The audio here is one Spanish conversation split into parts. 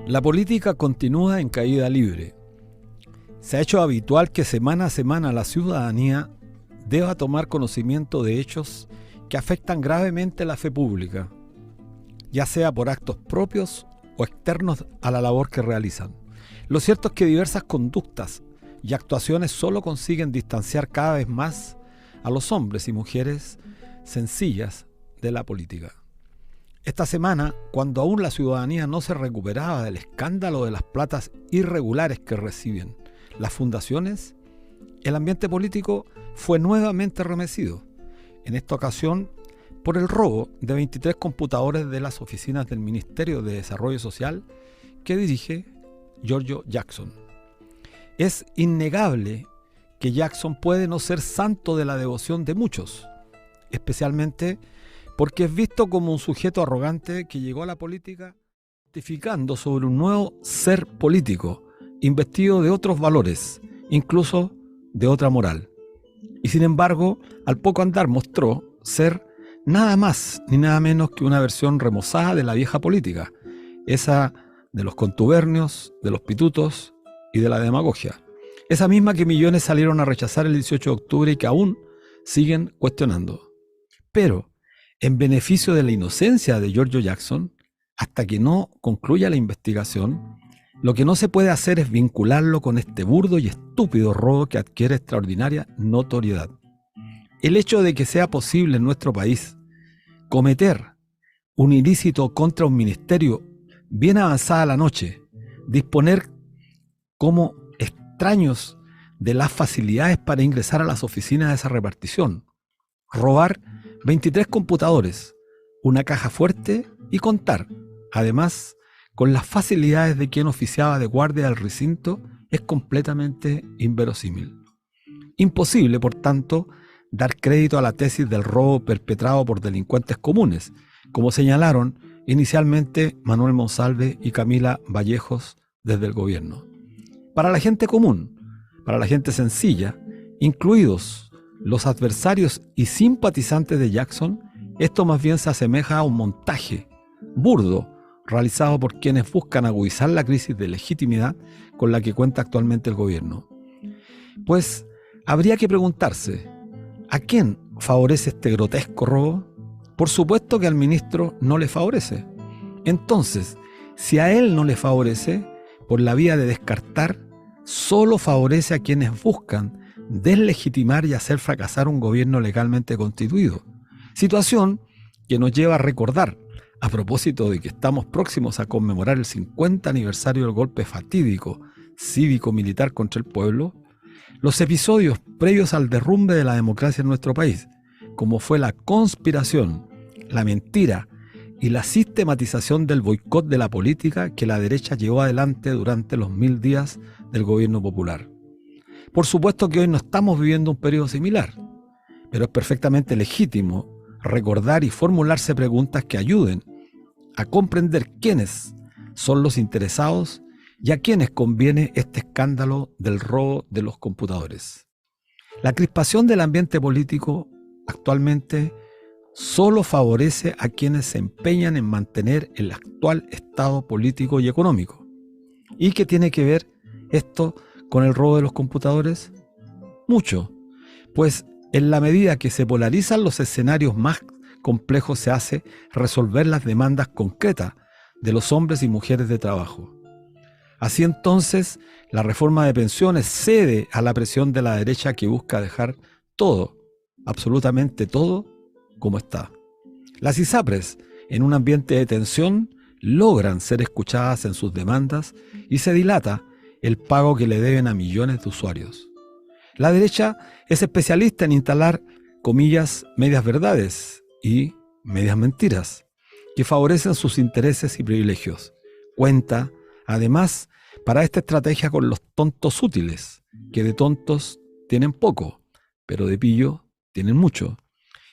La política continúa en caída libre. Se ha hecho habitual que semana a semana la ciudadanía deba tomar conocimiento de hechos que afectan gravemente la fe pública, ya sea por actos propios o externos a la labor que realizan. Lo cierto es que diversas conductas y actuaciones solo consiguen distanciar cada vez más a los hombres y mujeres sencillas de la política. Esta semana, cuando aún la ciudadanía no se recuperaba del escándalo de las platas irregulares que reciben las fundaciones, el ambiente político fue nuevamente remecido, en esta ocasión por el robo de 23 computadores de las oficinas del Ministerio de Desarrollo Social que dirige Giorgio Jackson. Es innegable que Jackson puede no ser santo de la devoción de muchos, especialmente porque es visto como un sujeto arrogante que llegó a la política testificando sobre un nuevo ser político, investido de otros valores, incluso de otra moral. Y sin embargo, al poco andar mostró ser nada más ni nada menos que una versión remozada de la vieja política, esa de los contubernios, de los pitutos y de la demagogia. Esa misma que millones salieron a rechazar el 18 de octubre y que aún siguen cuestionando. Pero, en beneficio de la inocencia de Giorgio Jackson, hasta que no concluya la investigación, lo que no se puede hacer es vincularlo con este burdo y estúpido robo que adquiere extraordinaria notoriedad. El hecho de que sea posible en nuestro país cometer un ilícito contra un ministerio bien avanzada la noche, disponer como extraños de las facilidades para ingresar a las oficinas de esa repartición, robar 23 computadores, una caja fuerte y contar, además, con las facilidades de quien oficiaba de guardia del recinto, es completamente inverosímil. Imposible, por tanto, dar crédito a la tesis del robo perpetrado por delincuentes comunes, como señalaron inicialmente Manuel Monsalve y Camila Vallejos desde el gobierno. Para la gente común, para la gente sencilla, incluidos los adversarios y simpatizantes de Jackson, esto más bien se asemeja a un montaje burdo realizado por quienes buscan agudizar la crisis de legitimidad con la que cuenta actualmente el gobierno. Pues habría que preguntarse, ¿a quién favorece este grotesco robo? Por supuesto que al ministro no le favorece. Entonces, si a él no le favorece, por la vía de descartar, solo favorece a quienes buscan deslegitimar y hacer fracasar un gobierno legalmente constituido. Situación que nos lleva a recordar, a propósito de que estamos próximos a conmemorar el 50 aniversario del golpe fatídico cívico-militar contra el pueblo, los episodios previos al derrumbe de la democracia en nuestro país, como fue la conspiración, la mentira y la sistematización del boicot de la política que la derecha llevó adelante durante los 1000 días del gobierno popular. Por supuesto que hoy no estamos viviendo un periodo similar, pero es perfectamente legítimo recordar y formularse preguntas que ayuden a comprender quiénes son los interesados y a quienes conviene este escándalo del robo de los computadores. La crispación del ambiente político actualmente solo favorece a quienes se empeñan en mantener el actual estado político y económico. ¿Y qué tiene que ver esto con el robo de los computadores? Mucho, pues en la medida que se polarizan los escenarios más complejos se hace resolver las demandas concretas de los hombres y mujeres de trabajo. Así entonces, la reforma de pensiones cede a la presión de la derecha que busca dejar todo, absolutamente todo, como está. Las ISAPRES, en un ambiente de tensión, logran ser escuchadas en sus demandas y se dilata el pago que le deben a millones de usuarios. La derecha es especialista en instalar, comillas, medias verdades y medias mentiras, que favorecen sus intereses y privilegios. Cuenta, además, para esta estrategia con los tontos útiles, que de tontos tienen poco, pero de pillo tienen mucho.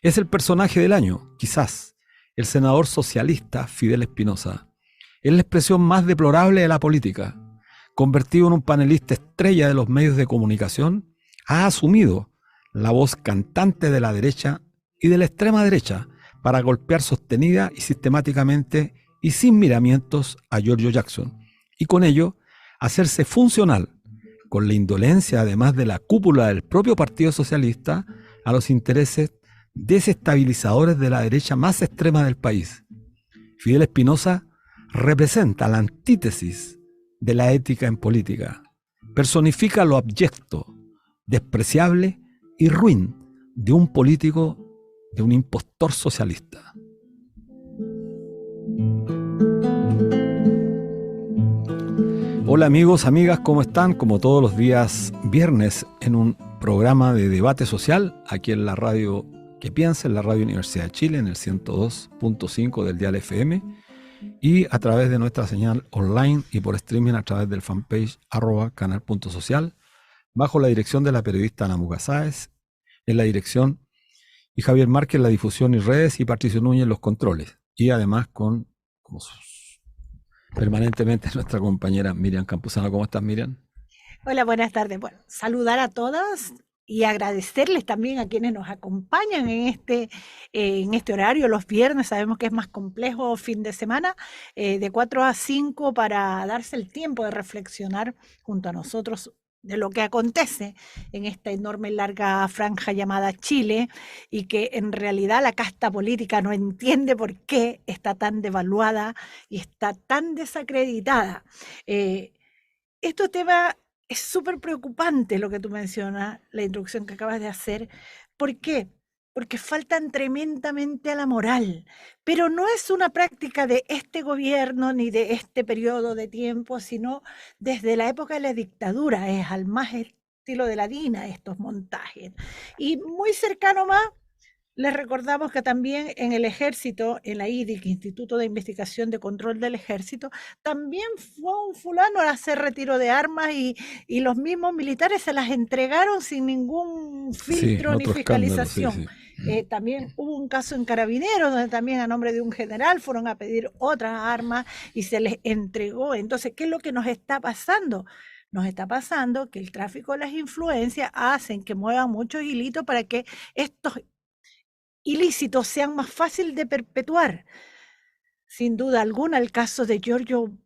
Es el personaje del año, quizás, el senador socialista Fidel Espinosa. Es la expresión más deplorable de la política. Convertido en un panelista estrella de los medios de comunicación, ha asumido la voz cantante de la derecha y de la extrema derecha para golpear sostenida y sistemáticamente y sin miramientos a Giorgio Jackson, y con ello hacerse funcional, con la indolencia además de la cúpula del propio Partido Socialista, a los intereses desestabilizadores de la derecha más extrema del país. Fidel Espinosa representa la antítesis de la ética en política. Personifica lo abyecto, despreciable y ruin de un político, de un impostor socialista. Hola amigos, amigas, ¿cómo están? Como todos los días viernes en un programa de debate social aquí en la radio que piensa, en la Radio Universidad de Chile, en el 102.5 del dial FM y a través de nuestra señal online y por streaming a través del fanpage @canal.social, bajo la dirección de la periodista Ana Muga Sáez en la dirección y Javier Márquez en la difusión y redes y Patricio Núñez en los controles. Y además con permanentemente nuestra compañera Miriam Campuzano. ¿Cómo estás, Miriam? Hola, buenas tardes. Bueno, saludar a todas y agradecerles también a quienes nos acompañan en este horario, los viernes. Sabemos que es más complejo fin de semana, de 4 a 5, para darse el tiempo de reflexionar junto a nosotros de lo que acontece en esta enorme y larga franja llamada Chile, y que en realidad la casta política no entiende por qué está tan devaluada y está tan desacreditada. Este tema es súper preocupante, lo que tú mencionas, la introducción que acabas de hacer. ¿Por qué? Porque faltan tremendamente a la moral, pero no es una práctica de este gobierno ni de este periodo de tiempo, sino desde la época de la dictadura, es al más estilo de la DINA estos montajes. Y muy cercano más, les recordamos que también en el Ejército, en la IDIC, Instituto de Investigación de Control del Ejército, también fue un fulano a hacer retiro de armas y los mismos militares se las entregaron sin ningún filtro ni fiscalización. También hubo un caso en Carabineros donde también a nombre de un general fueron a pedir otras armas y se les entregó. Entonces, ¿qué es lo que nos está pasando? Nos está pasando que el tráfico de las influencias hacen que muevan muchos hilitos para que estos ilícitos sean más fácil de perpetuar. Sin duda alguna, el caso de Giorgio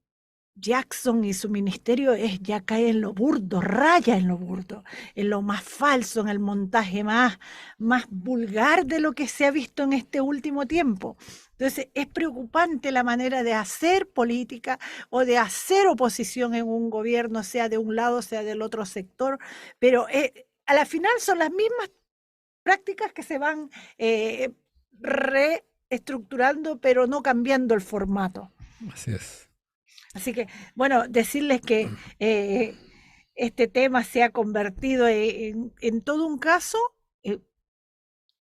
Jackson y su ministerio ya cae en lo burdo, raya en lo burdo, en lo más falso, en el montaje más vulgar de lo que se ha visto en este último tiempo. Entonces, es preocupante la manera de hacer política o de hacer oposición en un gobierno, sea de un lado, sea del otro sector, pero a la final son las mismas prácticas que se van reestructurando, pero no cambiando el formato. Así es. Así que, bueno, decirles que este tema se ha convertido en todo un caso.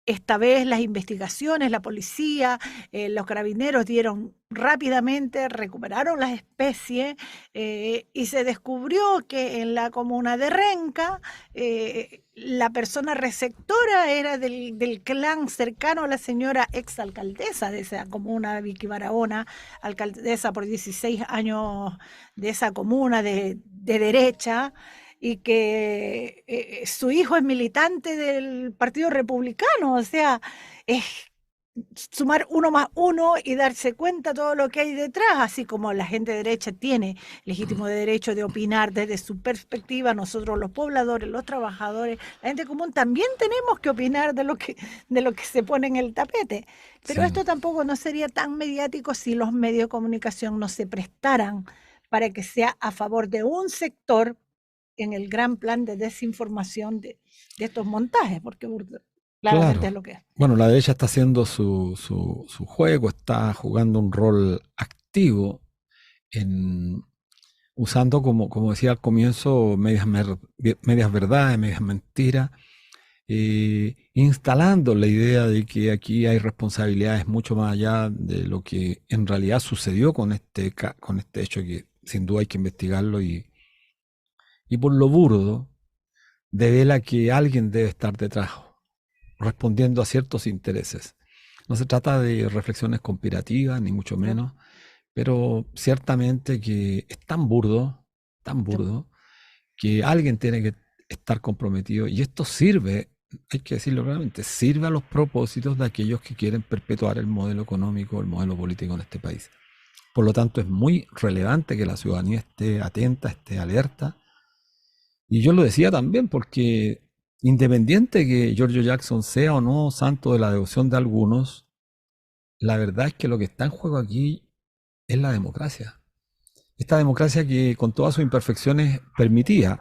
Esta vez las investigaciones, la policía, los carabineros dieron rápidamente, recuperaron las especies y se descubrió que en la comuna de Renca la persona receptora era del clan cercano a la señora exalcaldesa de esa comuna, Vicky Barahona, alcaldesa por 16 años de esa comuna de derecha, y que su hijo es militante del Partido Republicano. O sea, es sumar 1 más 1 y darse cuenta todo lo que hay detrás, así como la gente de derecha tiene legítimo derecho de opinar desde su perspectiva. Nosotros los pobladores, los trabajadores, la gente común también tenemos que opinar de lo que se pone en el tapete. Pero sí, esto tampoco no sería tan mediático si los medios de comunicación no se prestaran para que sea a favor de un sector en el gran plan de desinformación de estos montajes, porque claramente claro, es lo que es. Bueno, la derecha está haciendo su juego, está jugando un rol activo usando, como decía al comienzo, medias verdades, medias mentiras, instalando la idea de que aquí hay responsabilidades mucho más allá de lo que en realidad sucedió con este hecho, que sin duda hay que investigarlo, y por lo burdo devela que alguien debe estar detrás, respondiendo a ciertos intereses. No se trata de reflexiones conspirativas, ni mucho menos, pero ciertamente que es tan burdo, que alguien tiene que estar comprometido, y esto sirve, hay que decirlo claramente, sirve a los propósitos de aquellos que quieren perpetuar el modelo económico, el modelo político en este país. Por lo tanto, es muy relevante que la ciudadanía esté atenta, esté alerta. Y yo lo decía también porque independiente que Giorgio Jackson sea o no santo de la devoción de algunos, la verdad es que lo que está en juego aquí es la democracia. Esta democracia que con todas sus imperfecciones permitía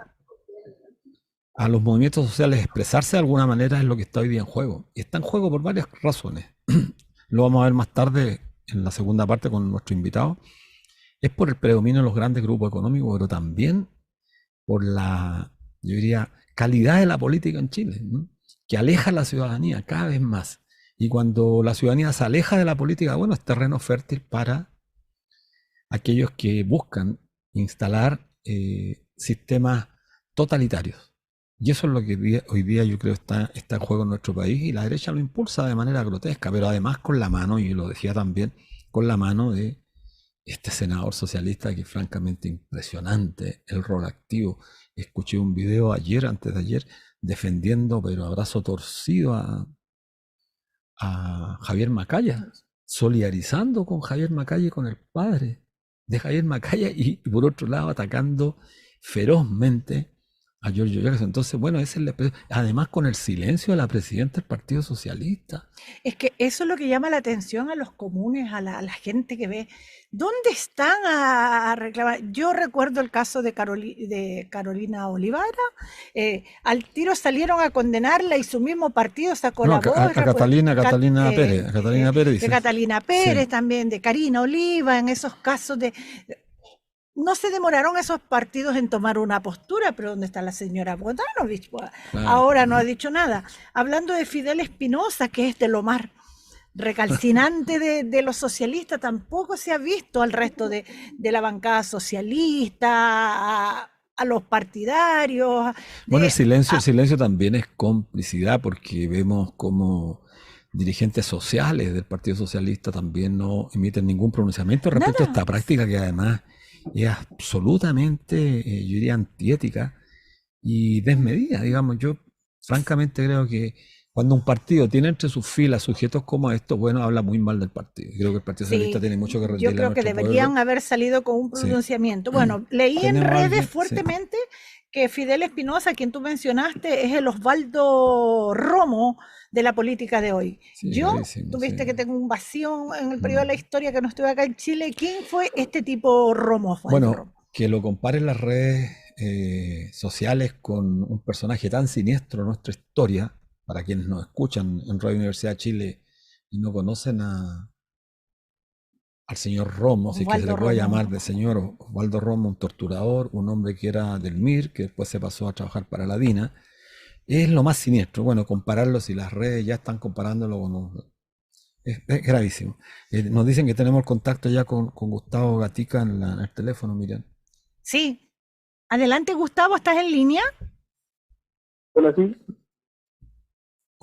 a los movimientos sociales expresarse de alguna manera es lo que está hoy día en juego. Y está en juego por varias razones. Lo vamos a ver más tarde en la segunda parte con nuestro invitado. Es por el predominio de los grandes grupos económicos, pero también por la, yo diría, calidad de la política en Chile, ¿no? Que aleja a la ciudadanía cada vez más. Y cuando la ciudadanía se aleja de la política, bueno, es terreno fértil para aquellos que buscan instalar sistemas totalitarios. Y eso es lo que hoy día yo creo está en juego en nuestro país, y la derecha lo impulsa de manera grotesca, pero además con la mano, y lo decía también, con la mano de este senador socialista que es francamente impresionante el rol activo. Escuché un video ayer, antes de ayer, defendiendo, pero a brazo torcido, a Javier Macaya, solidarizando con Javier Macaya y con el padre de Javier Macaya, y por otro lado atacando ferozmente a Giorgio Jackson. Entonces, bueno, esa es además con el silencio de la presidenta del Partido Socialista. Es que eso es lo que llama la atención a los comunes, a la gente que ve. ¿Dónde están a reclamar? Yo recuerdo el caso de Carolina Olivara. Al tiro salieron a condenarla y su mismo partido sacó No, la voz. a Catalina Pérez. A Catalina Pérez dice. De Catalina Pérez Sí. también, de Karina Oliva, en esos casos de... No se demoraron esos partidos en tomar una postura, pero ¿dónde está la señora Bodanovich? Pues, Claro. ahora no ha dicho nada. Hablando de Fidel Espinosa, que es de lo más recalcinante de los socialistas, tampoco se ha visto al resto de la bancada socialista, a los partidarios. Bueno, el silencio también es complicidad, porque vemos como dirigentes sociales del Partido Socialista también no emiten ningún pronunciamiento respecto a esta práctica que además es absolutamente, yo diría, antiética y desmedida. Digamos, yo francamente creo que cuando un partido tiene entre sus filas sujetos como estos, bueno, habla muy mal del partido. Creo que el Partido Socialista tiene mucho que rendirle. Yo creo que deberían haber salido con un pronunciamiento. Sí. Bueno, leí en redes fuertemente que Fidel Espinosa, quien tú mencionaste, es el Osvaldo Romo de la política de hoy. Yo, tuviste que tengo un vacío en el periodo de la historia que no estuve acá en Chile. ¿Quién fue este tipo Romo? Bueno, Romo? Que lo comparen las redes sociales con un personaje tan siniestro en nuestra historia, para quienes nos escuchan en Radio Universidad de Chile y no conocen al señor Romo, si es que se le puede llamar de señor, Osvaldo Romo, un torturador, un hombre que era del MIR, que después se pasó a trabajar para la DINA, es lo más siniestro. Bueno, compararlo, si las redes ya están comparándolo es gravísimo. Nos dicen que tenemos contacto ya con Gustavo Gatica en el teléfono, Miriam. Sí. Adelante, Gustavo, ¿estás en línea? Hola, sí.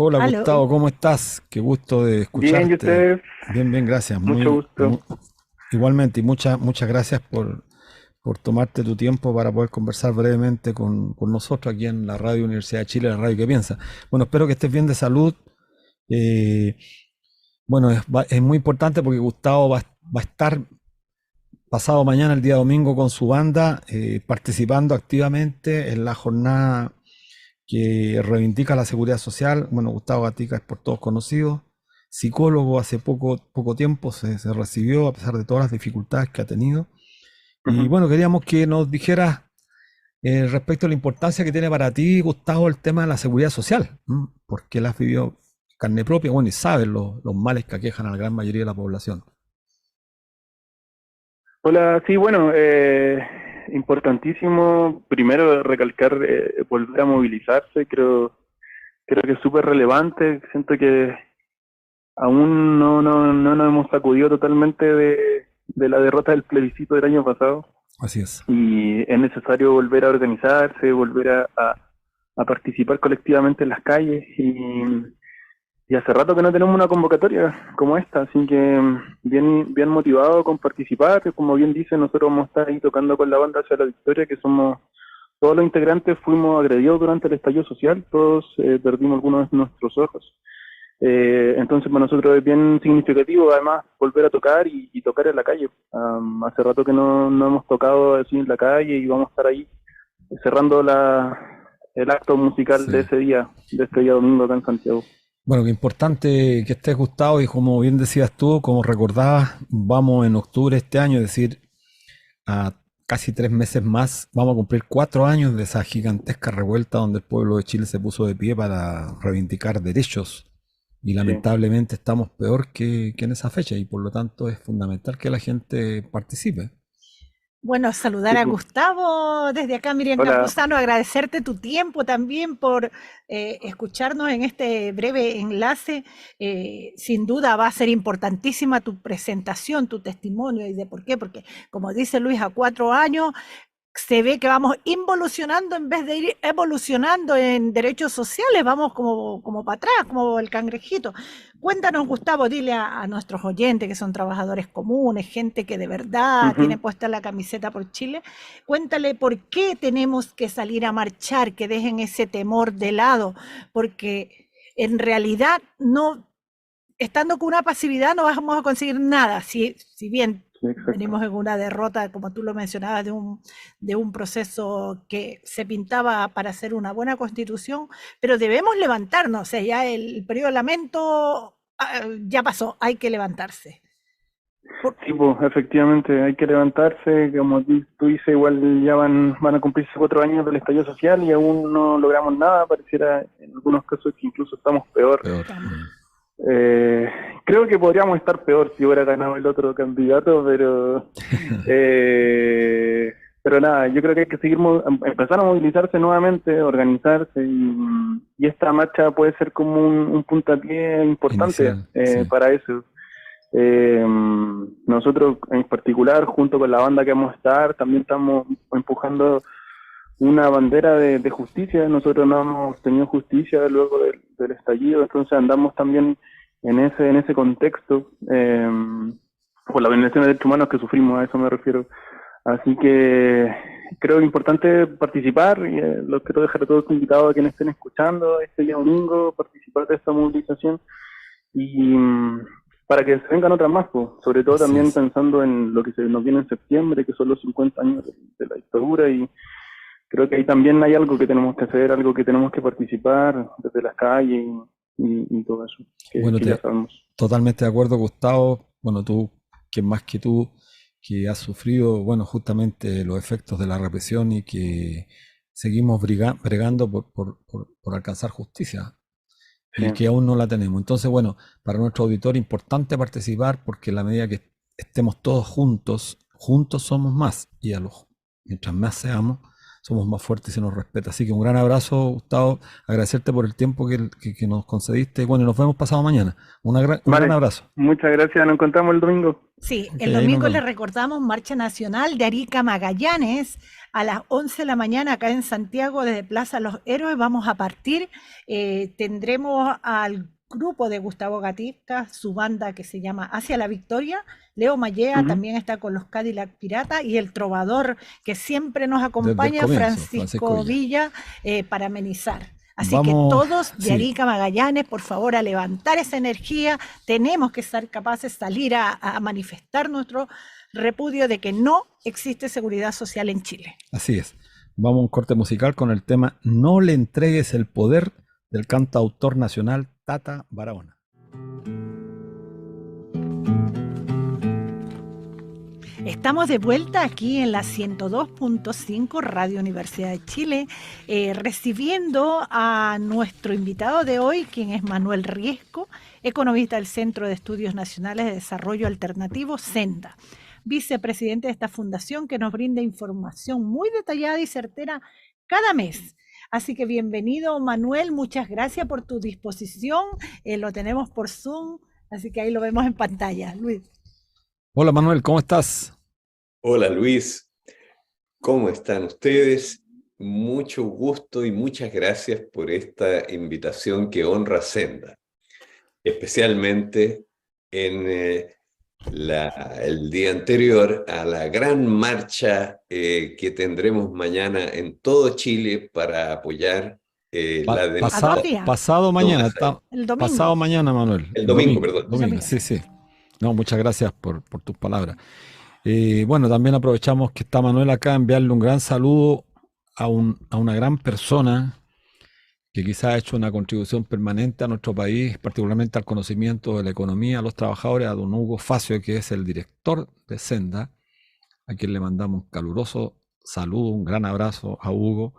Hola, ¿aló? Gustavo, ¿cómo estás? Qué gusto de escucharte. Bien, ¿y ustedes? Bien, gracias. Mucho gusto. Igualmente, y muchas gracias por tomarte tu tiempo para poder conversar brevemente con nosotros aquí en la Radio Universidad de Chile, la radio que piensa. Bueno, espero que estés bien de salud. Bueno, es muy importante porque Gustavo va a estar pasado mañana, el día domingo, con su banda, participando activamente en la jornada que reivindica la seguridad social. Bueno, Gustavo Gatica es por todos conocido, psicólogo, hace poco tiempo se recibió a pesar de todas las dificultades que ha tenido. Y bueno, queríamos que nos dijeras respecto a la importancia que tiene para ti, Gustavo, el tema de la seguridad social, porque la has vivido carne propia, bueno, y sabes los males que aquejan a la gran mayoría de la población. Hola, sí, bueno, importantísimo primero recalcar volver a movilizarse. Creo que es súper relevante. Siento que aún no nos hemos sacudido totalmente de la derrota del plebiscito del año pasado. Así es. Y es necesario volver a organizarse, volver a participar colectivamente en las calles, y hace rato que no tenemos una convocatoria como esta, así que bien motivado con participar. Como bien dice, nosotros vamos a estar ahí tocando con la banda hacia la victoria, que somos todos los integrantes, fuimos agredidos durante el estallido social, todos perdimos algunos de nuestros ojos. Entonces para nosotros es bien significativo además volver a tocar y tocar en la calle. Hace rato que no hemos tocado así en la calle y vamos a estar ahí cerrando el acto musical Sí. de ese día, de este día domingo acá en Santiago. Bueno, qué importante que estés, Gustavo, y como bien decías tú, como recordabas, vamos en octubre de este año, es decir, a casi 3 meses más, vamos a cumplir 4 años de esa gigantesca revuelta donde el pueblo de Chile se puso de pie para reivindicar derechos. Y Sí. lamentablemente estamos peor que en esa fecha y por lo tanto es fundamental que la gente participe. Bueno, saludar Sí, a pues. Gustavo desde acá, Miriam Hola. Campuzano, agradecerte tu tiempo también por escucharnos en este breve enlace. Sin duda va a ser importantísima tu presentación, tu testimonio y de por qué, porque como dice Luis, a 4 años se ve que vamos involucionando en vez de ir evolucionando en derechos sociales, vamos como para atrás, como el cangrejito. Cuéntanos, Gustavo, dile a nuestros oyentes que son trabajadores comunes, gente que de verdad tiene puesta la camiseta por Chile, cuéntale por qué tenemos que salir a marchar, que dejen ese temor de lado, porque en realidad no, estando con una pasividad no vamos a conseguir nada, si bien Sí, exacto. venimos en una derrota, como tú lo mencionabas, de un proceso que se pintaba para hacer una buena constitución, pero debemos levantarnos, o sea, ya el periodo de lamento ya pasó, hay que levantarse. Sí, pues efectivamente hay que levantarse, como tú dices, igual ya van a cumplirse 4 años del estallido social y aún no logramos nada, pareciera en algunos casos que incluso estamos peor. Creo que podríamos estar peor si hubiera ganado el otro candidato, pero nada, yo creo que hay que seguir, empezar a movilizarse nuevamente, organizarse y esta marcha puede ser como un puntapié importante sí. para eso. Nosotros en particular, junto con la banda que vamos a estar, también estamos empujando una bandera de justicia. Nosotros no hemos tenido justicia luego del estallido, entonces andamos también en ese contexto, por la violación de derechos humanos que sufrimos, a eso me refiero. Así que creo que es importante participar y los quiero dejar a todos invitados a quienes estén escuchando este día domingo, participar de esta movilización y para que se vengan otras más, pues, sobre todo también pensando en lo que se nos viene en septiembre, que son los 50 años de la dictadura, y creo que ahí también hay algo que tenemos que hacer, algo que tenemos que participar desde las calles y todo eso, que ya sabemos. Totalmente de acuerdo, Gustavo. Bueno, tú, que más que tú, que has sufrido, bueno, justamente los efectos de la represión y que seguimos bregando por alcanzar justicia. Sí. Y que aún no la tenemos. Entonces, bueno, para nuestro auditor importante participar porque en la medida que estemos todos juntos somos más y mientras más seamos, somos más fuertes y se nos respeta. Así que un gran abrazo, Gustavo, agradecerte por el tiempo que nos concediste. Bueno, nos vemos pasado mañana. Un gran abrazo. Muchas gracias, nos encontramos el domingo. Sí, el domingo le recordamos Marcha Nacional de Arica Magallanes a las 11 de la mañana acá en Santiago desde Plaza Los Héroes. Vamos a partir, tendremos al grupo de Gustavo Gatica, su banda que se llama Hacia la Victoria. Leo Mallea también está con los Cadillac Pirata y el trovador que siempre nos acompaña, Francisco Villa, para amenizar. Así que todos de Arica Magallanes, por favor, a levantar esa energía. Tenemos que ser capaces de salir a manifestar nuestro repudio de que no existe seguridad social en Chile. Así es. Vamos a un corte musical con el tema No le entregues el poder del cantautor nacional Tata Barahona. Estamos de vuelta aquí en la 102.5 Radio Universidad de Chile, recibiendo a nuestro invitado de hoy, quien es Manuel Riesco, economista del Centro de Estudios Nacionales de Desarrollo Alternativo, Senda, vicepresidente de esta fundación que nos brinda información muy detallada y certera cada mes. Así que bienvenido, Manuel, muchas gracias por tu disposición. Lo tenemos por Zoom, así que ahí lo vemos en pantalla. Luis. Hola Manuel, ¿cómo estás? Hola Luis, ¿cómo están ustedes? Mucho gusto y muchas gracias por esta invitación que honra Senda, especialmente en el día anterior a la gran marcha que tendremos mañana en todo Chile para apoyar la de A 2 días. Pasado mañana, El domingo. pasado mañana, Manuel. El domingo, perdón. Domingo, sí, sí. No, muchas gracias por tus palabras. Bueno, también aprovechamos que está Manuel acá, enviarle un gran saludo a una gran persona que quizás ha hecho una contribución permanente a nuestro país, particularmente al conocimiento de la economía, a los trabajadores, a don Hugo Facio, que es el director de Senda, a quien le mandamos un caluroso saludo, un gran abrazo a Hugo,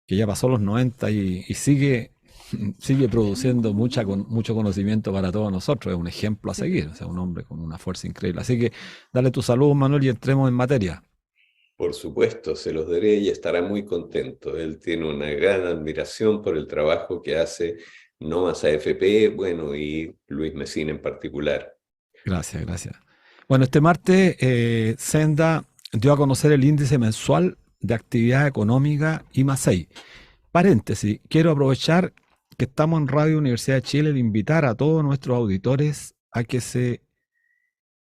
que ya pasó los 90 y sigue produciendo mucho conocimiento para todos nosotros. Es un ejemplo a seguir, o sea, un hombre con una fuerza increíble. Así que dale tu saludo, Manuel, y entremos en materia. Por supuesto, se los daré y estará muy contento. Él tiene una gran admiración por el trabajo que hace Nomas AFP, bueno, y Luis Mesina en particular. Gracias. Bueno, este martes Senda dio a conocer el índice mensual de actividad económica I+6. Paréntesis, quiero aprovechar que estamos en Radio Universidad de Chile de invitar a todos nuestros auditores a que se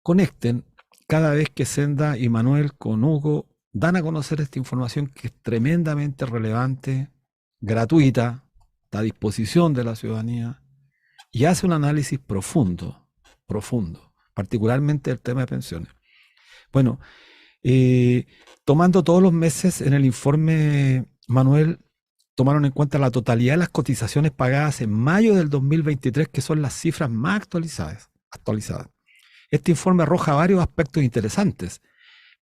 conecten cada vez que Senda y Manuel con Hugo dan a conocer esta información que es tremendamente relevante, gratuita, está a disposición de la ciudadanía y hace un análisis profundo, particularmente del tema de pensiones. Bueno, tomando todos los meses en el informe, Manuel, tomaron en cuenta la totalidad de las cotizaciones pagadas en mayo del 2023, que son las cifras más actualizadas. Este informe arroja varios aspectos interesantes,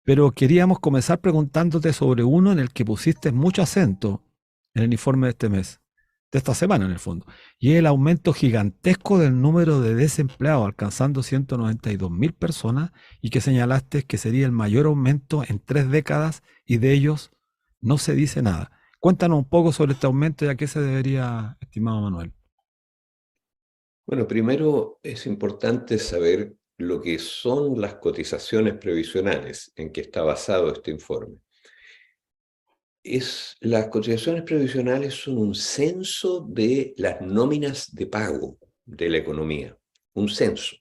pero queríamos comenzar preguntándote sobre uno en el que pusiste mucho acento en el informe de este mes, de esta semana en el fondo, y es el aumento gigantesco del número de desempleados, alcanzando 192.000 personas, y que señalaste que sería el mayor aumento en 3 décadas, y de ellos no se dice nada. Cuéntanos un poco sobre este aumento y a qué se debería, estimado Manuel. Bueno, primero es importante saber lo que son las cotizaciones previsionales en que está basado este informe. Las cotizaciones previsionales son un censo de las nóminas de pago de la economía, un censo.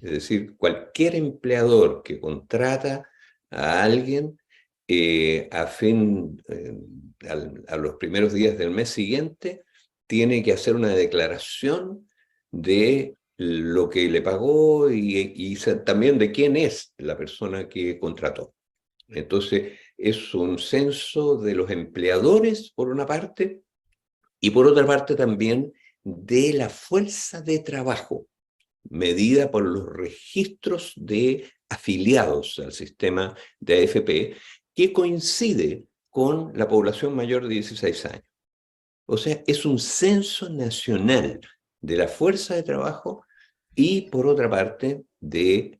Es decir, cualquier empleador que contrata a alguien a los primeros días del mes siguiente tiene que hacer una declaración de lo que le pagó y también de quién es la persona que contrató. Entonces, es un censo de los empleadores, por una parte, y por otra parte también de la fuerza de trabajo, medida por los registros de afiliados al sistema de AFP, que coincide con la población mayor de 16 años. O sea, es un censo nacional de la fuerza de trabajo y, por otra parte, de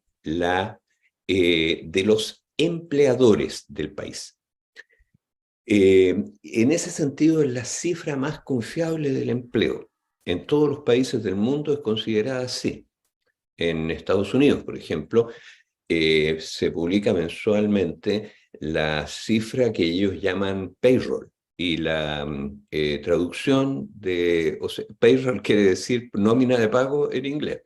los empleadores del país. En ese sentido, es la cifra más confiable del empleo. En todos los países del mundo es considerada así. En Estados Unidos, por ejemplo, se publica mensualmente la cifra que ellos llaman payroll, y la traducción payroll quiere decir nómina de pago en inglés.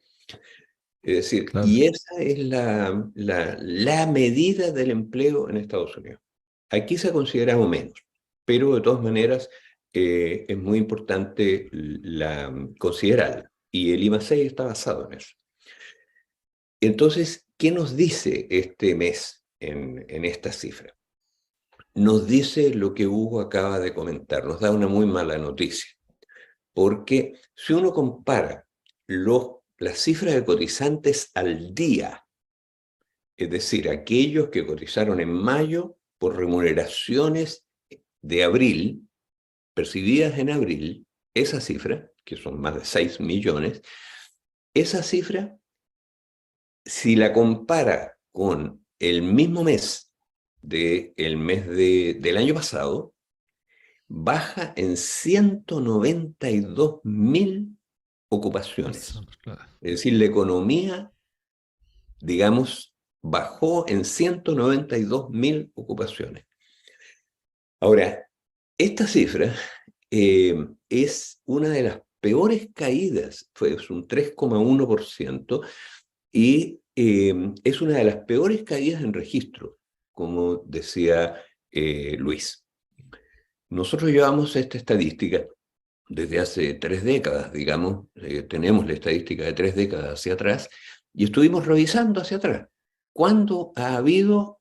Es decir, claro. Y esa es la medida del empleo en Estados Unidos. Aquí se ha considerado menos, pero de todas maneras es muy importante considerarla, y el I+6 está basado en eso. Entonces, ¿qué nos dice este mes en esta cifra? Nos dice lo que Hugo acaba de comentar, nos da una muy mala noticia, porque si uno compara las cifras de cotizantes al día, es decir, aquellos que cotizaron en mayo por remuneraciones de abril, percibidas en abril, esa cifra, que son más de 6 millones, esa cifra, si la compara con el mismo mes del año pasado, baja en 192.000 ocupaciones. Es decir, la economía, digamos, bajó en 192.000 ocupaciones. Ahora, esta cifra es una de las peores caídas, fue un 3,1%, y es una de las peores caídas en registro, como decía Luis. nosotros llevamos esta estadística desde hace 3 décadas, digamos, tenemos la estadística de 3 décadas hacia atrás, y estuvimos revisando hacia atrás. ¿Cuándo ha habido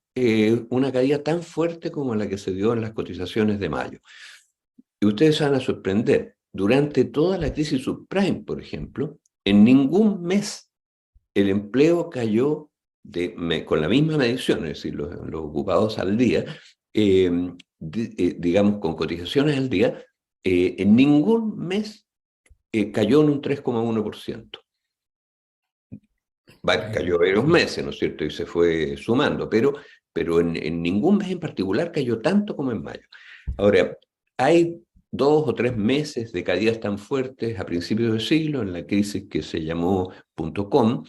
una caída tan fuerte como la que se dio en las cotizaciones de mayo? Y ustedes se van a sorprender, durante toda la crisis subprime, por ejemplo, en ningún mes el empleo cayó con la misma medición, es decir, los ocupados al día, digamos, con cotizaciones al día, en ningún mes cayó en un 3,1%. Cayó varios meses, ¿no es cierto? Y se fue sumando, pero en ningún mes en particular cayó tanto como en mayo. Ahora, hay 2 o 3 meses de caídas tan fuertes a principios del siglo, en la crisis que se llamó .com,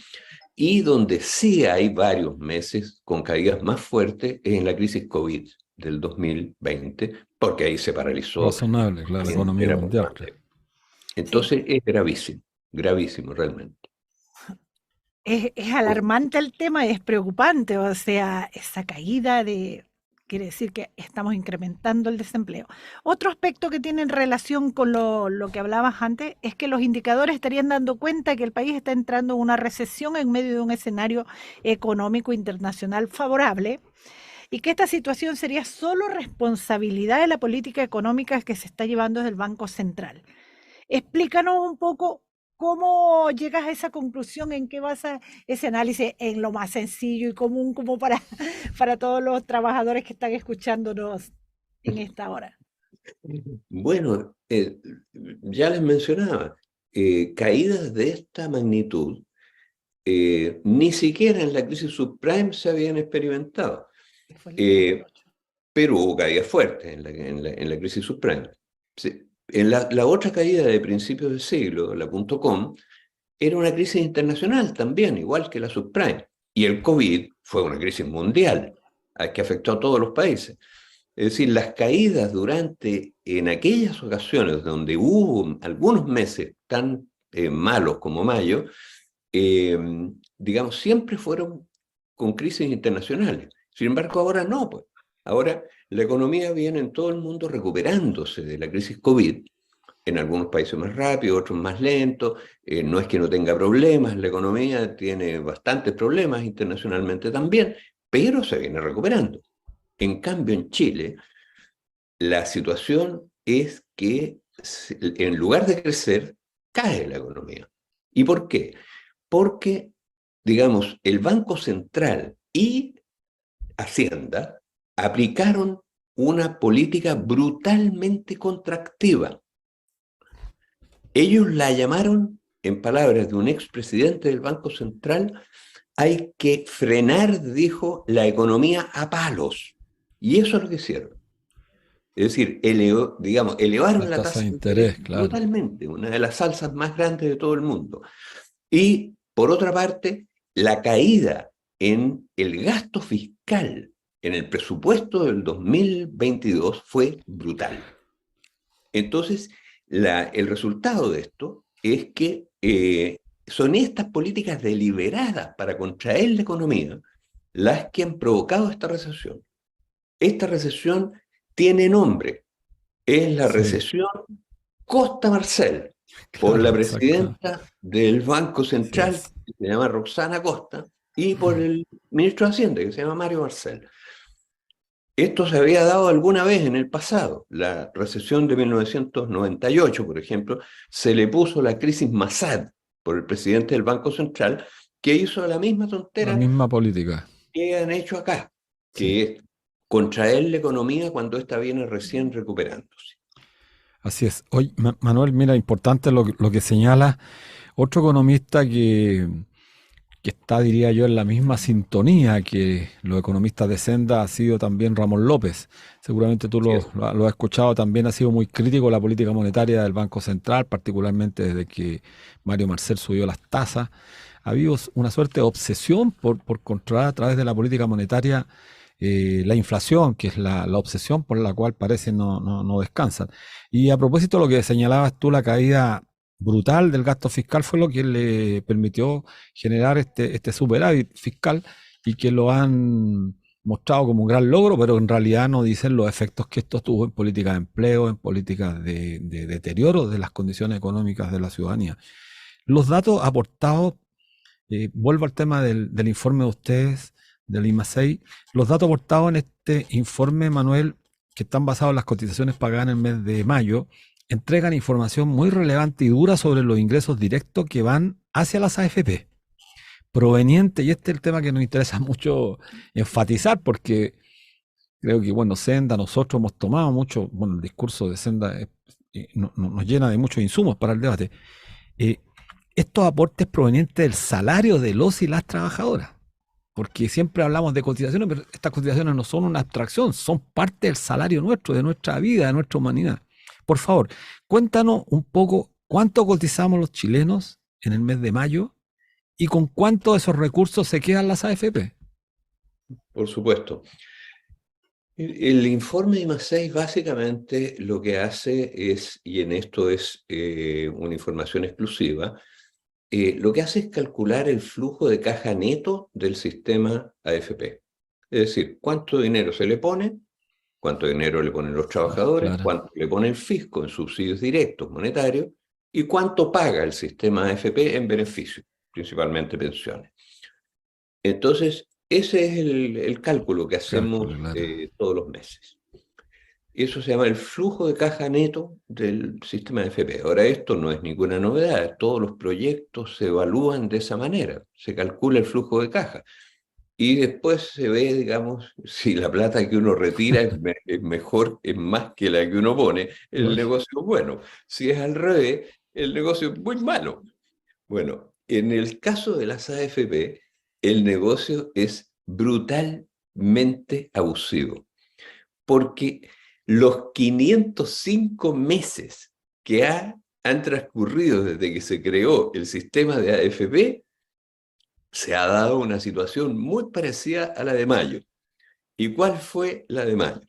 y donde sí hay varios meses con caídas más fuertes es en la crisis COVID del 2020, porque ahí se paralizó Razonable, claro, la economía mundial. Claro. Entonces es gravísimo, gravísimo realmente. Es alarmante el tema, es preocupante, o sea, esa caída quiere decir que estamos incrementando el desempleo. Otro aspecto que tiene en relación con lo que hablabas antes es que los indicadores estarían dando cuenta que el país está entrando en una recesión en medio de un escenario económico internacional favorable y que esta situación sería solo responsabilidad de la política económica que se está llevando desde el Banco Central. Explícanos un poco cómo llegas a esa conclusión, en qué basas ese análisis en lo más sencillo y común como para todos los trabajadores que están escuchándonos en esta hora. Bueno, ya les mencionaba, caídas de esta magnitud ni siquiera en la crisis subprime se habían experimentado. Pero hubo caídas fuertes en la crisis subprime. Sí. En la otra caída de principios del siglo, la .com, era una crisis internacional también, igual que la subprime. Y el COVID fue una crisis mundial que afectó a todos los países. Es decir, las caídas en aquellas ocasiones donde hubo algunos meses tan malos como mayo, digamos, siempre fueron con crisis internacionales. Sin embargo, ahora no, pues. Ahora la economía viene en todo el mundo recuperándose de la crisis COVID, en algunos países más rápido, otros más lento. No es que no tenga problemas, la economía tiene bastantes problemas internacionalmente también, pero se viene recuperando. En cambio, en Chile, la situación es que en lugar de crecer, cae la economía. ¿Y por qué? Porque, digamos, el Banco Central y Hacienda aplicaron una política brutalmente contractiva. Ellos la llamaron, en palabras de un expresidente del Banco Central, hay que frenar, dijo, la economía a palos. Y eso es lo que hicieron. Es decir, elevaron la tasa de interés brutalmente, una de las alzas más grandes de todo el mundo. Y, por otra parte, la caída en el gasto fiscal en el presupuesto del 2022 fue brutal. Entonces, el resultado de esto es que son estas políticas deliberadas para contraer la economía las que han provocado esta recesión. Esta recesión tiene nombre, es la recesión Costa-Marcel, por la presidenta del Banco Central, que se llama Roxana Costa, y por el ministro de Hacienda, que se llama Mario Marcel. Esto se había dado alguna vez en el pasado. La recesión de 1998, por ejemplo, se le puso la crisis Massad por el presidente del Banco Central, que hizo la misma tontera, la misma política que han hecho acá, que es contraer la economía cuando esta viene recién recuperándose. Así es. Oye, Manuel, mira, importante lo que señala otro economista que está, diría yo, en la misma sintonía que los economistas de Senda ha sido también Ramón López. Seguramente tú lo has escuchado, también ha sido muy crítico de la política monetaria del Banco Central, particularmente desde que Mario Marcel subió las tasas. Ha habido una suerte de obsesión por controlar a través de la política monetaria la inflación, que es la obsesión por la cual parece no descansan. Y a propósito de lo que señalabas tú, la caída brutal del gasto fiscal fue lo que le permitió generar este superávit fiscal y que lo han mostrado como un gran logro, pero en realidad no dicen los efectos que esto tuvo en políticas de empleo, en políticas de deterioro de las condiciones económicas de la ciudadanía. Los datos aportados, vuelvo al tema del informe de ustedes, del IMASEI, los datos aportados en este informe, Manuel, que están basados en las cotizaciones pagadas en el mes de mayo, entregan información muy relevante y dura sobre los ingresos directos que van hacia las AFP, provenientes, y este es el tema que nos interesa mucho enfatizar, porque creo que, bueno, Senda, nosotros hemos tomado mucho, bueno, el discurso de Senda nos llena de muchos insumos para el debate. Estos aportes provenientes del salario de los y las trabajadoras, porque siempre hablamos de cotizaciones, pero estas cotizaciones no son una abstracción, son parte del salario nuestro, de nuestra vida, de nuestra humanidad. Por favor, cuéntanos un poco cuánto cotizamos los chilenos en el mes de mayo y con cuánto de esos recursos se quedan las AFP. Por supuesto. El informe de IMASEI básicamente lo que hace es, y en esto es una información exclusiva, lo que hace es calcular el flujo de caja neto del sistema AFP. Es decir, cuánto dinero se le pone, cuánto dinero le ponen los trabajadores, Claro. cuánto le pone el fisco en subsidios directos monetarios y cuánto paga el sistema AFP en beneficios, principalmente pensiones. Entonces, ese es el cálculo que hacemos todos los meses. Eso se llama el flujo de caja neto del sistema de AFP. Ahora, esto no es ninguna novedad. Todos los proyectos se evalúan de esa manera. Se calcula el flujo de caja. Y después se ve, digamos, si la plata que uno retira es mejor, es más que la que uno pone, el negocio es bueno. Si es al revés, el negocio es muy malo. Bueno, en el caso de las AFP, el negocio es brutalmente abusivo. Porque los 505 meses que han transcurrido desde que se creó el sistema de AFP, se ha dado una situación muy parecida a la de mayo. ¿Y cuál fue la de mayo?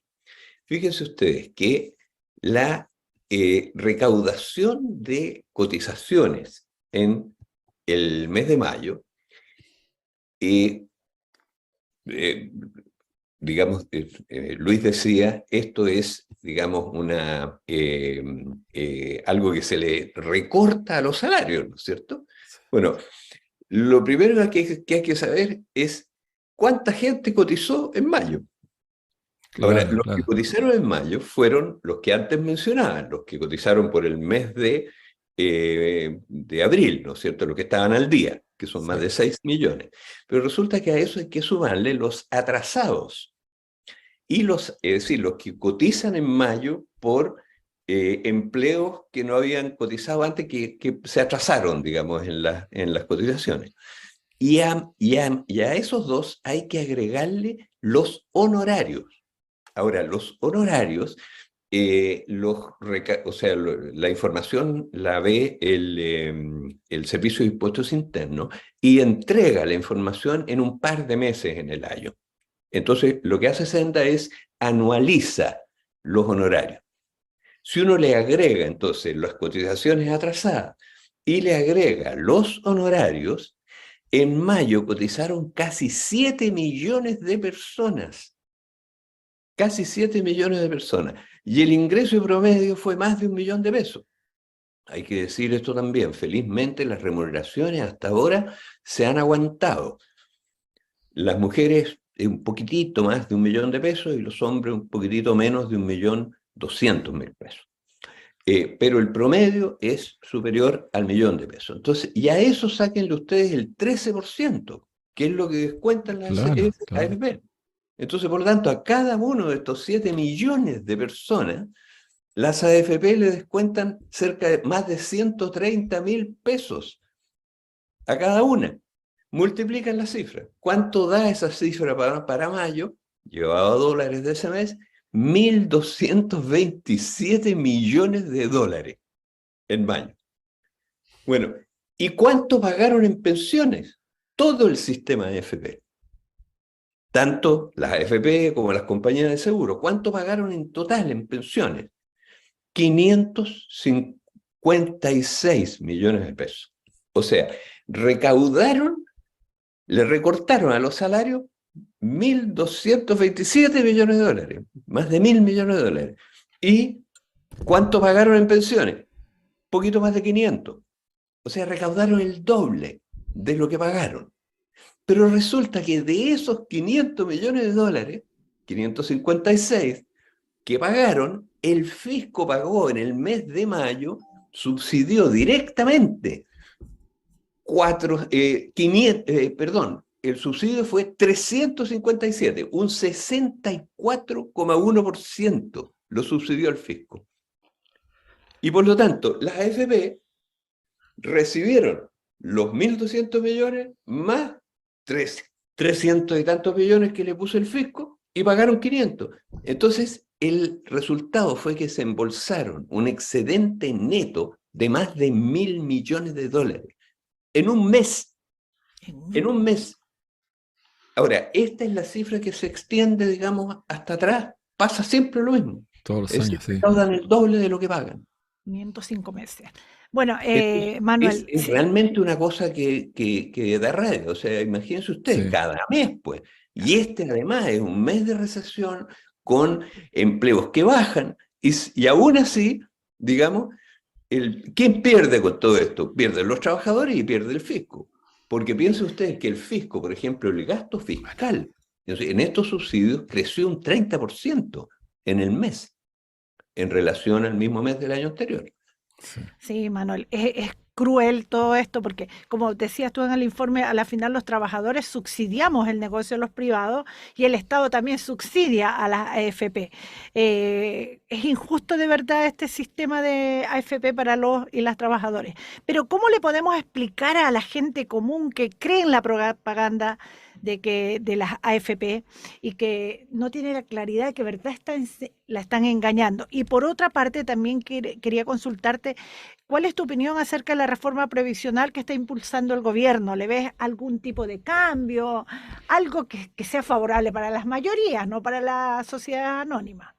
Fíjense ustedes que la recaudación de cotizaciones en el mes de mayo, digamos, Luis decía, esto es, digamos, algo que se le recorta a los salarios, ¿no es cierto? Bueno, lo primero que hay que saber es cuánta gente cotizó en mayo. Ahora, los que cotizaron en mayo fueron los que antes mencionaban, los que cotizaron por el mes de abril, ¿no es cierto? Los que estaban al día, que son más de 6 millones. Pero resulta que a eso hay que sumarle los atrasados. Y es decir, los que cotizan en mayo por empleos que no habían cotizado antes, que se atrasaron, digamos, en las cotizaciones. Y a esos dos hay que agregarle los honorarios. Ahora, los honorarios, o sea, la información la ve el Servicio de Impuestos Internos y entrega la información en un par de meses en el año. Entonces, lo que hace Senda es anualiza los honorarios. Si uno le agrega entonces las cotizaciones atrasadas y le agrega los honorarios, en mayo cotizaron casi 7 millones de personas. Casi 7 millones de personas. Y el ingreso promedio fue más de 1 millón de pesos. Hay que decir esto también. Felizmente las remuneraciones hasta ahora se han aguantado. Las mujeres un poquitito más de 1 millón de pesos y los hombres un poquitito menos de 1.200.000 pesos. Pero el promedio es superior al 1 millón de pesos. Entonces, y a eso sáquenle ustedes el 13%, que es lo que descuentan las AFP. Entonces, por lo tanto, a cada uno de estos 7 millones de personas, las AFP le descuentan cerca de más de 130.000 pesos a cada una. Multiplican la cifra. ¿Cuánto da esa cifra para mayo? Llevado a dólares de ese mes, 1.227 millones de dólares en mayo. Bueno, ¿y cuánto pagaron en pensiones? Todo el sistema de AFP. Tanto las AFP como las compañías de seguro. ¿Cuánto pagaron en total en pensiones? 556 millones de pesos. O sea, le recortaron a los salarios 1.227 millones de dólares, más de 1.000 millones de dólares. ¿Y cuánto pagaron en pensiones? Poquito más de 500. O sea, recaudaron el doble de lo que pagaron. Pero resulta que de esos 500 millones de dólares, 556 que pagaron, el fisco pagó en el mes de mayo, subsidió directamente 500, el subsidio fue 357, un 64,1% lo subsidió el fisco. Y por lo tanto, las AFP recibieron los 1.200 millones más 300 y tantos millones que le puso el fisco y pagaron 500. Entonces, el resultado fue que se embolsaron un excedente neto de más de 1.000 millones de dólares en un mes. En un mes. Ahora, esta es la cifra que se extiende, digamos, hasta atrás. Pasa siempre lo mismo. Todos los Es años, decir, sí. recaudan el doble de lo que pagan. 505 meses. Bueno, Entonces, Manuel. es Sí. realmente una cosa que da rabia. O sea, imagínense ustedes, Sí. cada mes, pues. Y este además es un mes de recesión con empleos que bajan. Y aún así, digamos, ¿quién pierde con todo esto? Pierden los trabajadores y pierde el fisco. Porque piensen ustedes que el fisco, por ejemplo, el gasto fiscal, en estos subsidios creció un 30% en el mes, en relación al mismo mes del año anterior. Sí, Manuel, es cruel todo esto porque, como decías tú en el informe, a la final los trabajadores subsidiamos el negocio de los privados y el Estado también subsidia a las AFP. Es injusto de verdad este sistema de AFP para los y las trabajadores. Pero ¿cómo le podemos explicar a la gente común que cree en la propaganda de las AFP y que no tiene la claridad de que verdad la están engañando? Y por otra parte, también quería consultarte, ¿cuál es tu opinión acerca de la reforma previsional que está impulsando el gobierno? ¿Le ves algún tipo de cambio, algo que sea favorable para las mayorías, no para la sociedad anónima?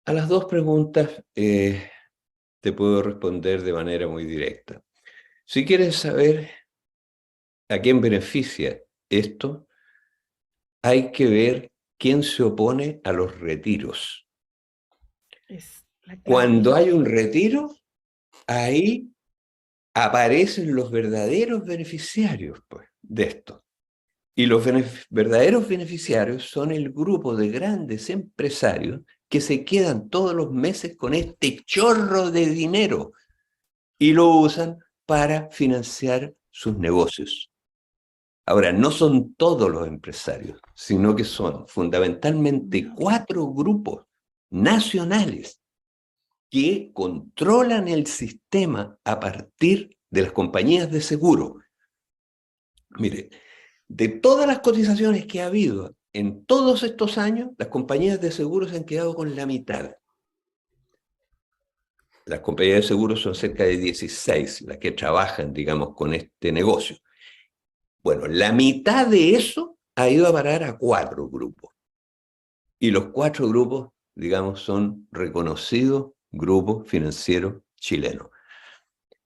A las dos preguntas te puedo responder de manera muy directa. Si quieres saber a quién beneficia esto, hay que ver quién se opone a los retiros. Cuando hay un retiro, ahí aparecen los verdaderos beneficiarios, pues, de esto. Y los verdaderos beneficiarios son el grupo de grandes empresarios que se quedan todos los meses con este chorro de dinero y lo usan para financiar sus negocios. Ahora, no son todos los empresarios, sino que son fundamentalmente 4 grupos nacionales que controlan el sistema a partir de las compañías de seguro. Mire, de todas las cotizaciones que ha habido en todos estos años, las compañías de seguro se han quedado con la mitad. Las compañías de seguro son cerca de 16 las que trabajan, digamos, con este negocio. Bueno, la mitad de eso ha ido a parar a 4 grupos. Y los 4 grupos, digamos, son reconocidos grupos financieros chilenos.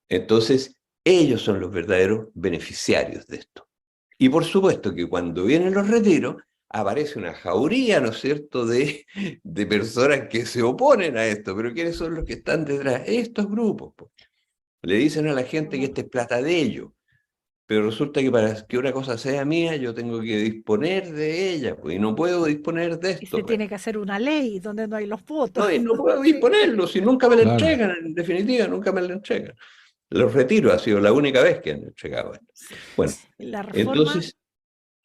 Entonces, ellos son los verdaderos beneficiarios de esto. Y por supuesto que cuando vienen los retiros, aparece una jauría, ¿no es cierto?, de personas que se oponen a esto. Pero ¿quiénes son los que están detrás? Estos grupos. Pues. Le dicen a la gente que esta es plata de ellos. Pero resulta que para que una cosa sea mía, yo tengo que disponer de ella, pues, y no puedo disponer de esto. Y se tiene que hacer una ley donde no hay los votos. No, y no puedo disponerlo, si nunca me la entregan, en definitiva, nunca me la entregan. Los retiros ha sido la única vez que han entregado esto. Bueno, entonces,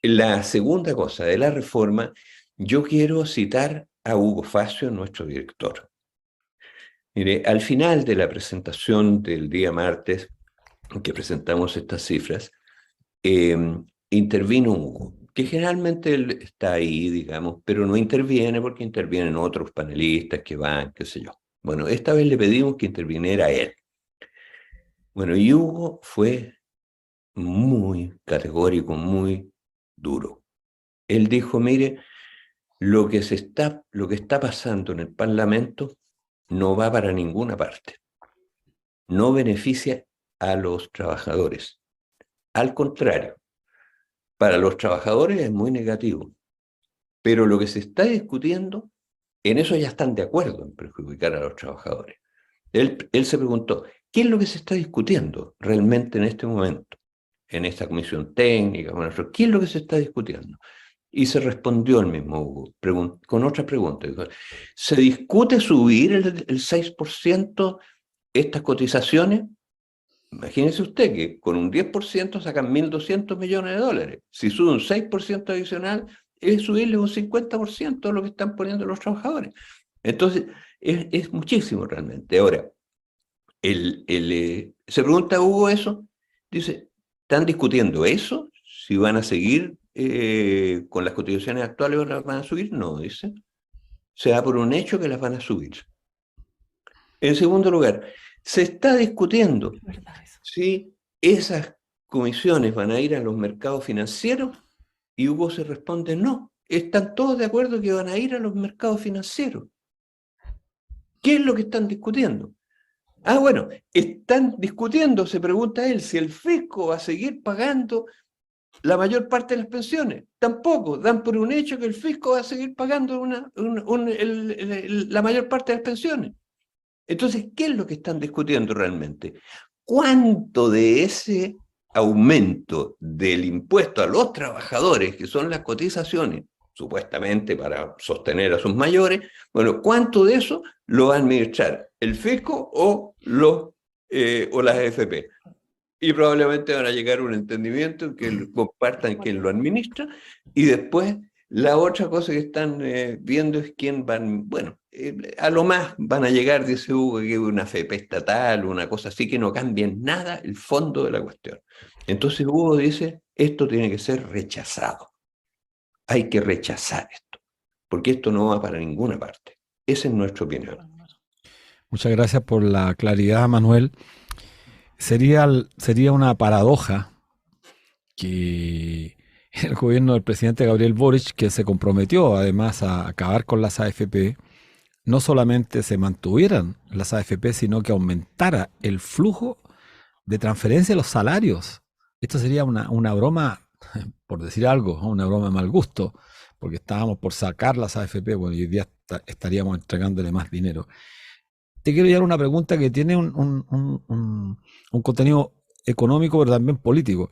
la segunda cosa de la reforma, yo quiero citar a Hugo Facio, nuestro director. Mire, al final de la presentación del día martes, que presentamos estas cifras, intervino Hugo, que generalmente él está ahí, digamos, pero no interviene porque intervienen otros panelistas que van, qué sé yo. Bueno, esta vez le pedimos que interviniera él. Bueno, y Hugo fue muy categórico, muy duro. Él dijo, mire, lo que está pasando en el Parlamento no va para ninguna parte. No beneficia a los trabajadores. Al contrario, Para los trabajadores es muy negativo, pero lo que se está discutiendo, en eso ya están de acuerdo en perjudicar a los trabajadores. Él se preguntó, ¿qué es lo que se está discutiendo realmente en este momento? En esta comisión técnica, bueno, ¿qué es lo que se está discutiendo? Y se respondió el mismo Hugo, con otra pregunta. Dijo, ¿se discute subir el 6% estas cotizaciones? Imagínese usted que con un 10% sacan 1.200 millones de dólares. Si sube un 6% adicional, es subirle un 50% de lo que están poniendo los trabajadores. Entonces, es muchísimo realmente. Ahora, se pregunta Hugo eso, dice, ¿están discutiendo eso? ¿Si van a seguir con las cotizaciones actuales o las van a subir? No, dice. Se da por un hecho que las van a subir. En segundo lugar, se está discutiendo si esas comisiones van a ir a los mercados financieros, y Hugo se responde, no, están todos de acuerdo que van a ir a los mercados financieros. ¿Qué es lo que están discutiendo? Ah, bueno, están discutiendo, se pregunta él, si el fisco va a seguir pagando la mayor parte de las pensiones. Tampoco, dan por un hecho que el fisco va a seguir pagando la mayor parte de las pensiones. Entonces, ¿qué es lo que están discutiendo realmente? ¿Cuánto de ese aumento del impuesto a los trabajadores, que son las cotizaciones, supuestamente para sostener a sus mayores, bueno, cuánto de eso lo va a administrar el fisco o las AFP? Y probablemente van a llegar a un entendimiento en que compartan quién lo administra, y después la otra cosa que están viendo es quién van, bueno, a lo más van a llegar, dice Hugo, que una AFP estatal, una cosa así, que no cambie en nada el fondo de la cuestión. Entonces Hugo dice, esto tiene que ser rechazado. Hay que rechazar esto, porque esto no va para ninguna parte. Esa es nuestra opinión. Muchas gracias por la claridad, Manuel. Sería una paradoja que el gobierno del presidente Gabriel Boric, que se comprometió además a acabar con las AFP, no solamente se mantuvieran las AFP, sino que aumentara el flujo de transferencia de los salarios. Esto sería una broma, por decir algo, una broma de mal gusto, porque estábamos por sacar las AFP, bueno, y hoy día estaríamos entregándole más dinero. Te quiero llevar una pregunta que tiene un contenido económico, pero también político.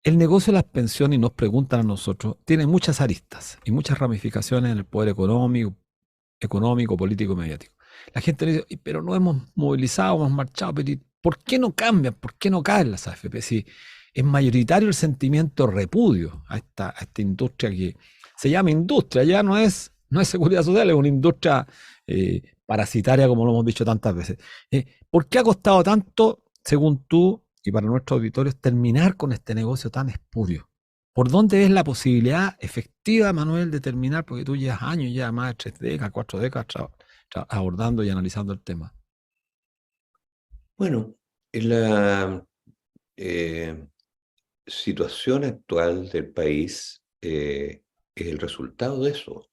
El negocio de las pensiones, y nos preguntan a nosotros, tiene muchas aristas y muchas ramificaciones en el poder económico, político y mediático. La gente dice, pero no hemos movilizado, hemos marchado, pero ¿por qué no cambian? ¿Por qué no caen las AFP? Si es mayoritario el sentimiento de repudio a esta industria que se llama industria, ya no es seguridad social, es una industria parasitaria, como lo hemos dicho tantas veces. ¿Por qué ha costado tanto, según tú y para nuestros auditorios, terminar con este negocio tan espurio? ¿Por dónde ves la posibilidad efectiva, Manuel, de terminar? Porque tú llevas años, ya más de 3 décadas, 4 décadas abordando y analizando el tema. Bueno, la situación actual del país es el resultado de eso.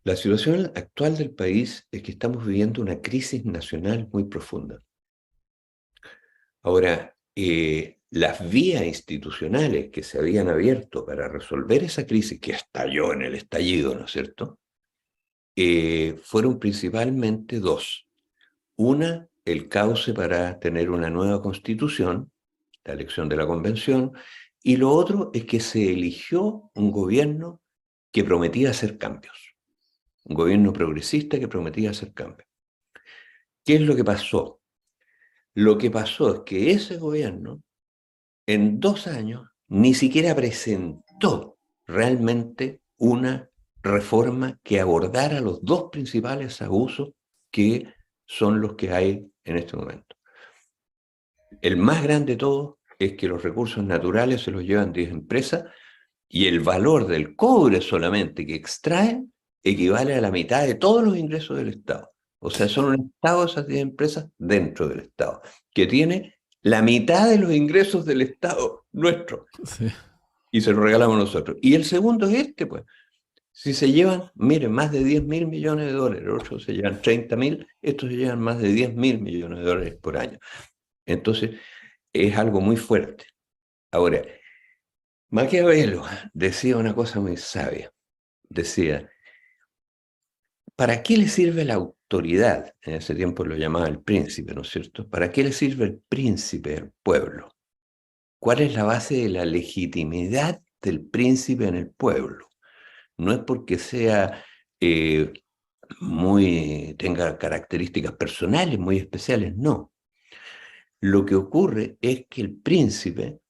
La situación actual del país es que estamos viviendo una crisis nacional muy profunda. Ahora, las vías institucionales que se habían abierto para resolver esa crisis que estalló en el estallido, ¿no es cierto?, fueron principalmente dos. Una, el cauce para tener una nueva constitución, la elección de la convención, y lo otro es que se eligió un gobierno que prometía hacer cambios, un gobierno progresista que prometía hacer cambios. ¿Qué es lo que pasó? Lo que pasó es que ese gobierno, en 2 años, ni siquiera presentó realmente una reforma que abordara los dos principales abusos que son los que hay en este momento. El más grande de todos es que los recursos naturales se los llevan 10 empresas y el valor del cobre solamente que extraen equivale a la mitad de todos los ingresos del Estado. O sea, son un Estado esas 10 empresas dentro del Estado, que tiene la mitad de los ingresos del Estado nuestro. Sí. Y se lo regalamos nosotros. Y el segundo es pues. Si se llevan, miren, más de 10.000 millones de dólares, otros se llevan 30.000, estos se llevan más de 10.000 millones de dólares por año. Entonces, es algo muy fuerte. Ahora, Maquiavelo decía una cosa muy sabia. Decía, ¿para qué le sirve la autoridad? En ese tiempo lo llamaba el príncipe, ¿no es cierto? ¿Para qué le sirve el príncipe al pueblo? ¿Cuál es la base de la legitimidad del príncipe en el pueblo? No es porque sea tenga características personales muy especiales, no. Lo que ocurre es que el príncipe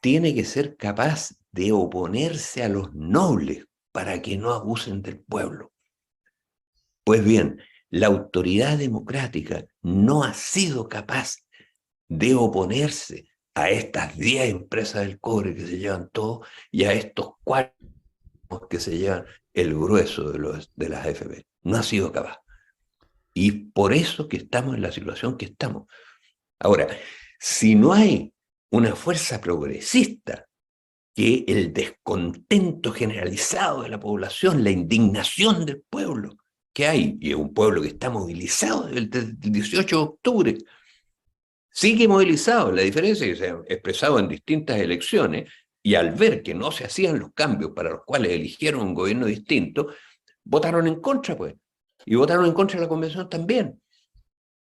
tiene que ser capaz de oponerse a los nobles para que no abusen del pueblo. Pues bien, la autoridad democrática no ha sido capaz de oponerse a estas 10 empresas del cobre que se llevan todo y a estos 4 que se llevan el grueso de las AFP. No ha sido capaz. Y por eso que estamos en la situación que estamos. Ahora, si no hay una fuerza progresista, que el descontento generalizado de la población, la indignación del pueblo que hay, y es un pueblo que está movilizado desde el 18 de octubre, sigue movilizado. La diferencia es que se ha expresado en distintas elecciones y al ver que no se hacían los cambios para los cuales eligieron un gobierno distinto, votaron en contra, pues. Y votaron en contra de la convención también.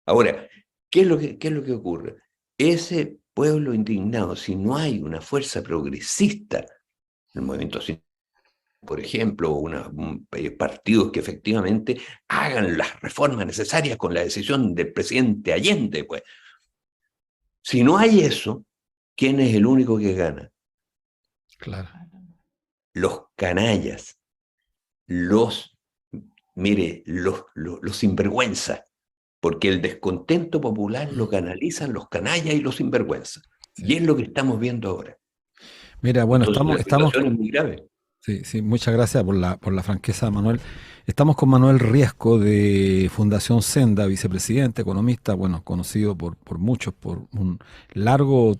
Ahora, ¿qué es lo que ocurre? Ese pueblo indignado, si no hay una fuerza progresista, el movimiento, por ejemplo, partidos que efectivamente hagan las reformas necesarias con la decisión del presidente Allende, pues. Si no hay eso, ¿quién es el único que gana? Claro. Los canallas, los sinvergüenzas, porque el descontento popular lo canalizan los canallas y los sinvergüenzas. Sí. Y es lo que estamos viendo ahora. Mira, bueno, Entonces, estamos la situación es muy grave. Sí, muchas gracias por la franqueza, Manuel. Estamos con Manuel Riesco de Fundación Senda, vicepresidente, economista, bueno, conocido por muchos, por un largo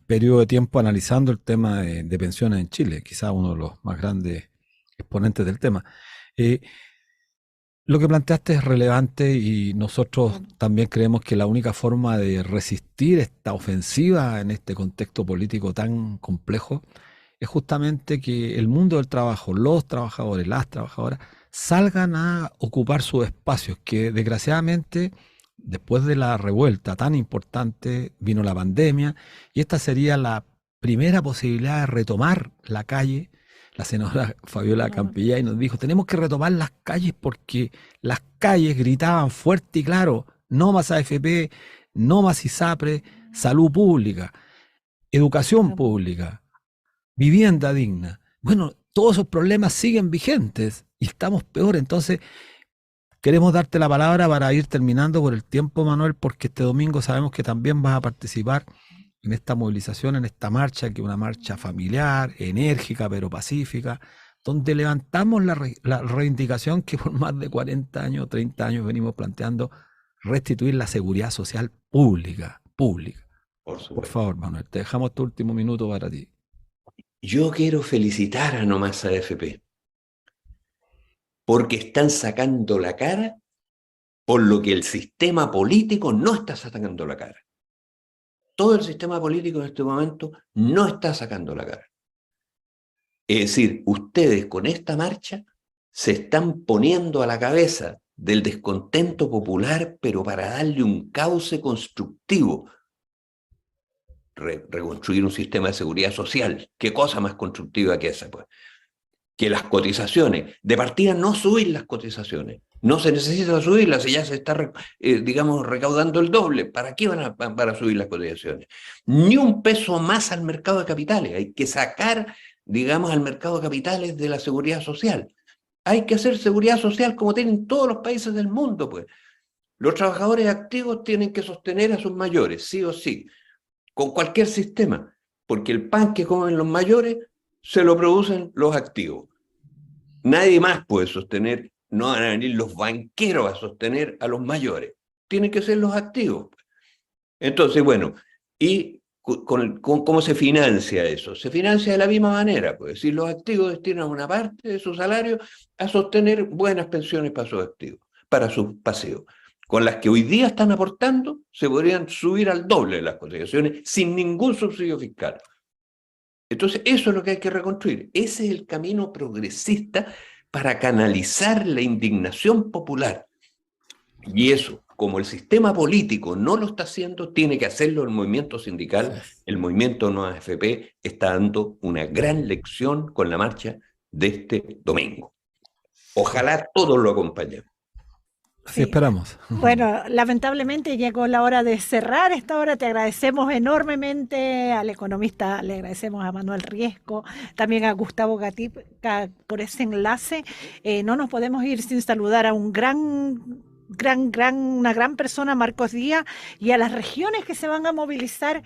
periodo de tiempo analizando el tema de pensiones en Chile, quizás uno de los más grandes exponentes del tema. Lo que planteaste es relevante y nosotros también creemos que la única forma de resistir esta ofensiva en este contexto político tan complejo es justamente que el mundo del trabajo, los trabajadores, las trabajadoras, salgan a ocupar sus espacios, que desgraciadamente después de la revuelta tan importante vino la pandemia y esta sería la primera posibilidad de retomar la calle. La senadora Fabiola Campillay nos dijo, tenemos que retomar las calles porque las calles gritaban fuerte y claro, no más AFP, no más ISAPRE, salud pública, educación pública, vivienda digna. Bueno, todos esos problemas siguen vigentes y estamos peor. Entonces, queremos darte la palabra para ir terminando por el tiempo, Manuel, porque este domingo sabemos que también vas a participar en esta movilización, en esta marcha, que es una marcha familiar, enérgica, pero pacífica, donde levantamos la reivindicación que por más de 40 años, 30 años venimos planteando, restituir la seguridad social pública. Por favor, Manuel, te dejamos este último minuto para ti. Yo quiero felicitar a No Más AFP, porque están sacando la cara por lo que el sistema político no está sacando la cara. Todo el sistema político en este momento no está sacando la cara. Es decir, ustedes con esta marcha se están poniendo a la cabeza del descontento popular, pero para darle un cauce constructivo. Reconstruir un sistema de seguridad social. ¿Qué cosa más constructiva que esa, pues? Que las cotizaciones, de partida no subir las cotizaciones. No se necesita subirlas, ya se está, recaudando el doble. ¿Para qué para subir las cotizaciones? Ni un peso más al mercado de capitales. Hay que sacar, al mercado de capitales de la seguridad social. Hay que hacer seguridad social como tienen todos los países del mundo, pues. Los trabajadores activos tienen que sostener a sus mayores, sí o sí, con cualquier sistema, porque el pan que comen los mayores se lo producen los activos. Nadie más puede sostener, no van a venir los banqueros a sostener a los mayores. Tienen que ser los activos. Entonces, bueno, ¿y cómo se financia eso? Se financia de la misma manera, pues, si los activos destinan una parte de su salario a sostener buenas pensiones para sus activos, para sus pasivos. Con las que hoy día están aportando, se podrían subir al doble las cotizaciones sin ningún subsidio fiscal. Entonces, eso es lo que hay que reconstruir. Ese es el camino progresista para canalizar la indignación popular. Y eso, como el sistema político no lo está haciendo, tiene que hacerlo el movimiento sindical. El movimiento No AFP está dando una gran lección con la marcha de este domingo. Ojalá todos lo acompañen. Así esperamos. Bueno, lamentablemente llegó la hora de cerrar esta hora. Te agradecemos enormemente al economista, le agradecemos a Manuel Riesco, también a Gustavo Gatica por ese enlace. No nos podemos ir sin saludar a un una gran persona, Marcos Díaz, y a las regiones que se van a movilizar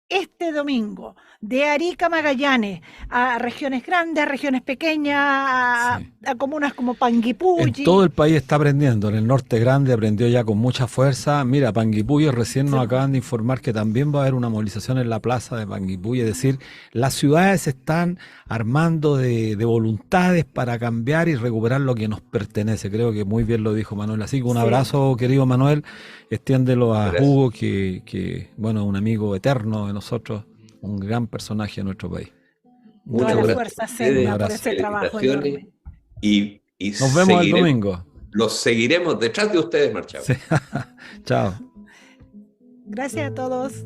este domingo, de Arica a Magallanes, a regiones grandes, a regiones pequeñas, a comunas como Panguipulli. En todo el país está aprendiendo. En el norte grande aprendió ya con mucha fuerza. Mira, Panguipulli recién nos acaban de informar que también va a haber una movilización en la plaza de Panguipulli. Es decir, las ciudades se están armando de voluntades para cambiar y recuperar lo que nos pertenece. Creo que muy bien lo dijo Manuel. Así que un abrazo, querido Manuel. Extiéndelo a Hugo, que bueno, un amigo eterno de nosotros, un gran personaje de nuestro país. Toda la fuerza Sedna por ese trabajo enorme. Y nos vemos el domingo. Los seguiremos detrás de ustedes, marchados. Sí. Chao. Gracias a todos.